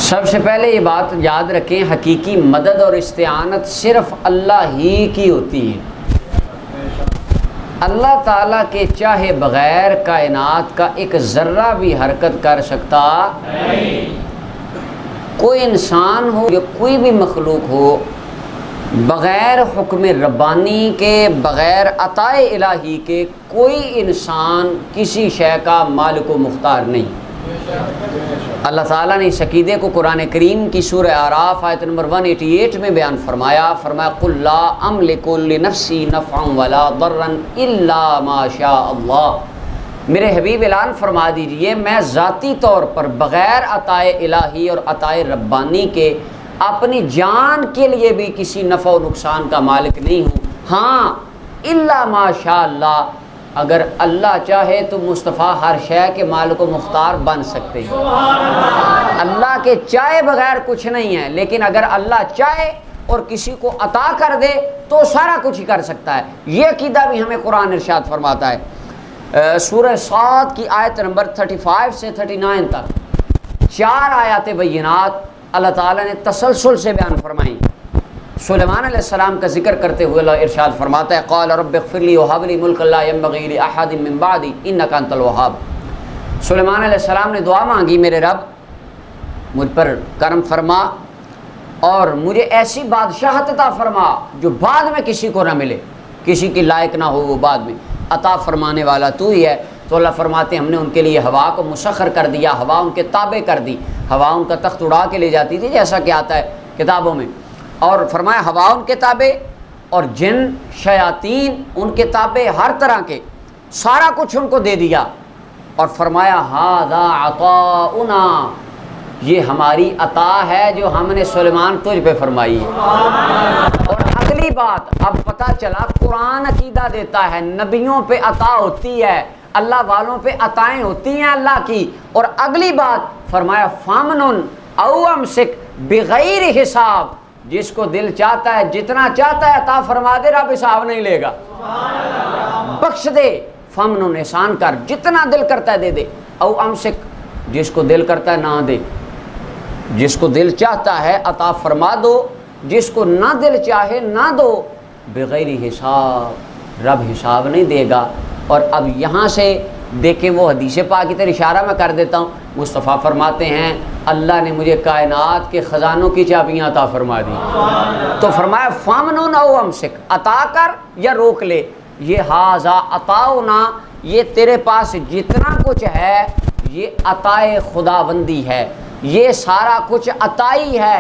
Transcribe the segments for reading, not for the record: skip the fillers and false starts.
سب سے پہلے یہ بات یاد رکھیں، حقیقی مدد اور استعانت صرف اللہ ہی کی ہوتی ہے۔ اللہ تعالیٰ کے چاہے بغیر کائنات کا ایک ذرہ بھی حرکت کر سکتا نہیں۔ کوئی انسان ہو یا کوئی بھی مخلوق ہو، بغیر حکم ربانی کے، بغیر عطائے الہی کے، کوئی انسان کسی شے کا مالک و مختار نہیں۔ اللہ تعالیٰ نے اس عقیدے کو قرآن کریم کی سورہ اعراف آیت نمبر 188 میں بیان فرمایا قل لا املک لنفسی نفعا ولا ضرا الا ما شاء اللہ۔ میرے حبیب اعلان فرما دیجئے، میں ذاتی طور پر بغیر عطائے الہی اور عطائے ربانی کے اپنی جان کے لیے بھی کسی نفع و نقصان کا مالک نہیں ہوں۔ ہاں الا ما شاء اللہ، اگر اللہ چاہے تو مصطفیٰ ہر شے کے مالک و مختار بن سکتے ہیں۔ اللہ کے چاہے بغیر کچھ نہیں ہے، لیکن اگر اللہ چاہے اور کسی کو عطا کر دے تو سارا کچھ ہی کر سکتا ہے۔ یہ عقیدہ بھی ہمیں قرآن ارشاد فرماتا ہے۔ سورہ صاد کی آیت نمبر 35 سے 39 تک 4 آیات بینات اللہ تعالیٰ نے تسلسل سے بیان فرمائیں۔ سلیمان علیہ السلام کا ذکر کرتے ہوئے اللہ ارشاد فرماتا ہے قال رب اغفر لی وهب لی ملکا لا ينبغی لأحد من بعدی انک انت الوہاب۔ سلیمان علیہ السلام نے دعا مانگی، میرے رب مجھ پر کرم فرما اور مجھے ایسی بادشاہت عطا فرما جو بعد میں کسی کو نہ ملے، کسی کی لائق نہ ہو وہ بعد میں، عطا فرمانے والا تو ہی ہے۔ تو اللہ فرماتے ہیں ہم نے ان کے لیے ہوا کو مسخر کر دیا، ہوا ان کے تابع کر دی، ہوا ان کا تخت اڑا کے لے جاتی تھی جیسا کہ آتا ہے کتابوں میں، اور فرمایا ہوا ان کے تابع اور جن شیاطین ان کے تابع، ہر طرح کے سارا کچھ ان کو دے دیا، اور فرمایا ھذا عطاؤنا، یہ ہماری عطا ہے جو ہم نے سلیمان تجھ پہ فرمائی ہے۔ اور اگلی بات اب پتہ چلا قرآن عقیدہ دیتا ہے نبیوں پہ عطا ہوتی ہے، اللہ والوں پہ عطائیں ہوتی ہیں اللہ کی۔ اور اگلی بات فرمایا فامنن او امسک بغیر حساب، جس کو دل چاہتا ہے جتنا چاہتا ہے عطا فرما دے، رب حساب نہیں لے گا، بخش دے۔ فامنن احسان کر، جتنا دل کرتا ہے دے دے، او امسک جس کو دل کرتا ہے نہ دے، جس کو دل چاہتا ہے عطا فرما دو، جس کو نہ دل چاہے نہ دو، بغیر حساب، رب حساب نہیں دے گا۔ اور اب یہاں سے دیکھیں وہ حدیث پاک کی طرح اشارہ میں کر دیتا ہوں، مصطفیٰ فرماتے ہیں اللہ نے مجھے کائنات کے خزانوں کی چابیاں عطا فرما دی، تو فرمایا فامنن او امسک، عطا کر یا روک لے۔ یہ ھذا عطاؤنا، یہ تیرے پاس جتنا کچھ ہے یہ عطائے خداوندی ہے، یہ سارا کچھ عطائی ہے،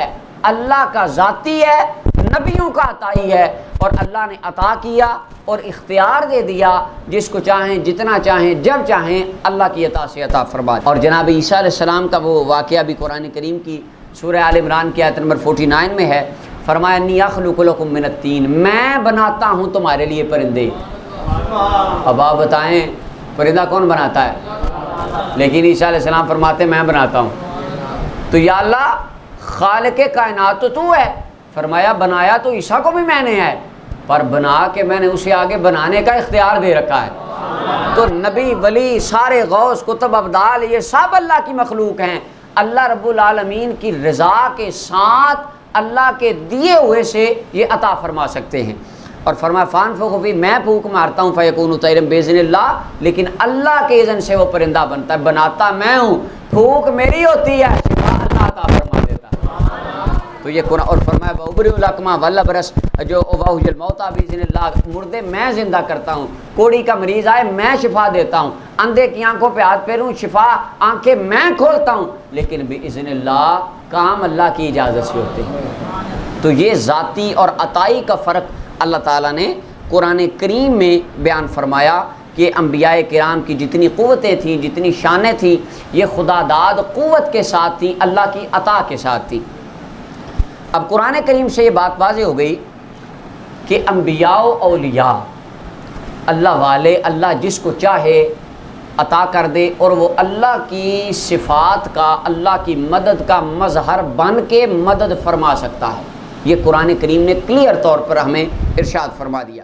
اللہ کا ذاتی ہے، نبیوں کا عطائی ہے، اور اللہ نے عطا کیا اور اختیار دے دیا، جس کو چاہیں جتنا چاہیں جب چاہیں اللہ کی عطا سے عطا فرما۔ اور جناب عیسیٰ علیہ السلام کا وہ واقعہ بھی قرآن کریم کی سورہ آل عمران کی آیت نمبر 49 میں ہے، فرمایا انی اخلق لکم من الطین، میں بناتا ہوں تمہارے لیے پرندے۔ اب آپ بتائیں پرندہ کون بناتا ہے؟ لیکن عیسیٰ علیہ السلام فرماتے ہیں میں بناتا ہوں۔ تو یا اللہ خالق کائنات تو تو ہے، فرمایا بنایا تو عیسیٰ کو بھی میں نے ہے، پر بنا کے میں نے اسے آگے بنانے کا اختیار دے رکھا ہے۔ تو نبی ولی سارے غوث قطب ابدال یہ سب اللہ کی مخلوق ہیں، اللہ رب العالمین کی رضا کے ساتھ اللہ کے دیے ہوئے سے یہ عطا فرما سکتے ہیں۔ اور فرمایا فانفخ فیہ، میں پھونک مارتا ہوں فیکون طیرا باذن اللہ، لیکن اللہ کے اذن سے وہ پرندہ بنتا ہے، بناتا میں ہوں، پھونک میری ہوتی ہے، شفا اللہ عطا فرما دیتا ہے۔ تو یہ قرآن، اور فرمایا وابرئ الاکمہ والابرص، جو واحیی الموتیٰ باذن اللہ، مردے میں زندہ کرتا ہوں، کوڑی کا مریض آئے میں شفا دیتا ہوں، اندھے کی آنکھوں پہ ہاتھ پھیروں شفا، آنکھیں میں کھولتا ہوں، لیکن باذن اللہ، کام اللہ کی اجازت سے ہوتے ہیں۔ تو یہ ذاتی اور عطائی کا فرق اللہ تعالیٰ نے قرآن کریم میں بیان فرمایا کہ انبیاء کرام کی جتنی قوتیں تھیں، جتنی شانیں تھیں، یہ خدا داد قوت کے ساتھ تھیں، اللہ کی عطا کے ساتھ تھیں۔ اب قرآن کریم سے یہ بات واضح ہو گئی کہ انبیاء و اولیاء، اللہ والے، اللہ جس کو چاہے عطا کر دے، اور وہ اللہ کی صفات کا، اللہ کی مدد کا مظہر بن کے مدد فرما سکتا ہے۔ یہ قرآن کریم نے کلیئر طور پر ہمیں ارشاد فرما دیا۔